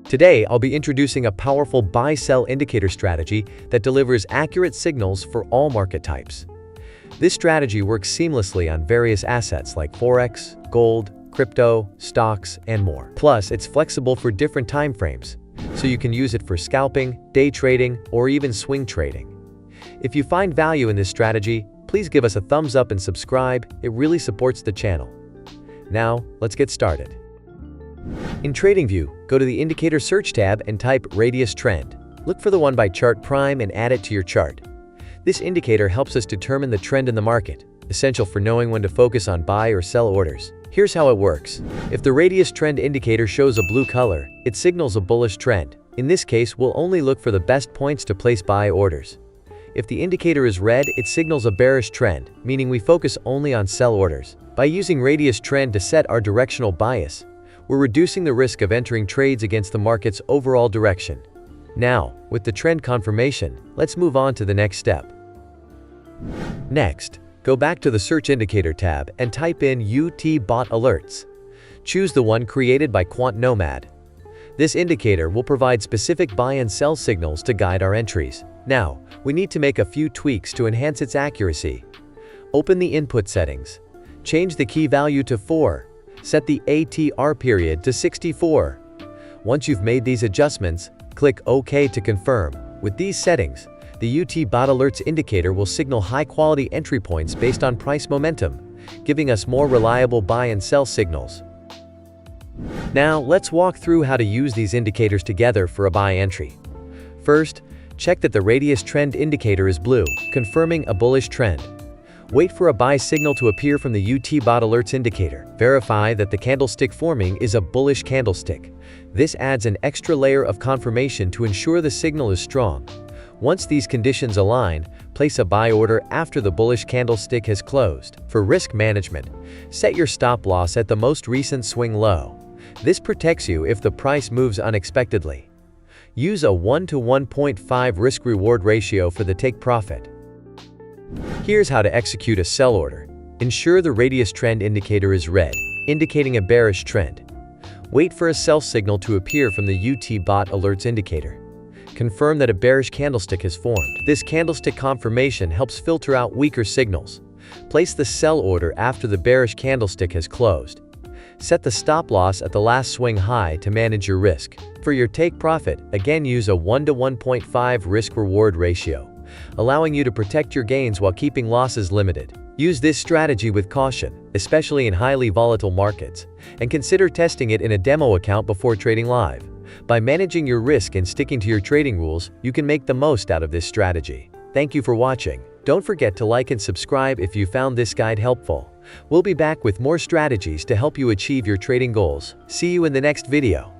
Today, I'll be introducing a powerful buy-sell indicator strategy that delivers accurate signals for all market types. This strategy works seamlessly on various assets like forex, gold, crypto, stocks, and more. Plus, it's flexible for different time frames, so you can use it for scalping, day trading, or even swing trading. If you find value in this strategy, please give us a thumbs up and subscribe. It really supports the channel. Now, let's get started. In TradingView, go to the Indicator Search tab and type Radius Trend. Look for the one by Chart Prime and add it to your chart. This indicator helps us determine the trend in the market, essential for knowing when to focus on buy or sell orders. Here's how it works. If the Radius Trend indicator shows a blue color, it signals a bullish trend. In this case, we'll only look for the best points to place buy orders. If the indicator is red, it signals a bearish trend, meaning we focus only on sell orders. By using Radius Trend to set our directional bias, we're reducing the risk of entering trades against the market's overall direction. Now, with the trend confirmation, let's move on to the next step. Next, go back to the Search Indicator tab and type in UT Bot Alerts. Choose the one created by Quant Nomad. This indicator will provide specific buy and sell signals to guide our entries. Now, we need to make a few tweaks to enhance its accuracy. Open the input settings. Change the key value to 4. Set the ATR period to 64. Once you've made these adjustments, click OK to confirm. With these settings, the UT Bot Alerts indicator will signal high-quality entry points based on price momentum, giving us more reliable buy and sell signals. Now, let's walk through how to use these indicators together for a buy entry. First, check that the Radius Trend indicator is blue, confirming a bullish trend. Wait for a buy signal to appear from the UT Bot Alerts indicator. Verify that the candlestick forming is a bullish candlestick. This adds an extra layer of confirmation to ensure the signal is strong. Once these conditions align, place a buy order after the bullish candlestick has closed. For risk management, set your stop loss at the most recent swing low. This protects you if the price moves unexpectedly. Use a 1 to 1.5 risk-reward ratio for the take profit. Here's how to execute a sell order. Ensure the Radius Trend indicator is red, indicating a bearish trend. Wait for a sell signal to appear from the UT Bot Alerts indicator. Confirm that a bearish candlestick has formed. This candlestick confirmation helps filter out weaker signals. Place the sell order after the bearish candlestick has closed. Set the stop loss at the last swing high to manage your risk. For your take profit, again use a 1 to 1.5 risk-reward ratio, allowing you to protect your gains while keeping losses limited. Use this strategy with caution, especially in highly volatile markets, and consider testing it in a demo account before trading live. By managing your risk and sticking to your trading rules, you can make the most out of this strategy. Thank you for watching. Don't forget to like and subscribe if you found this guide helpful. We'll be back with more strategies to help you achieve your trading goals. See you in the next video.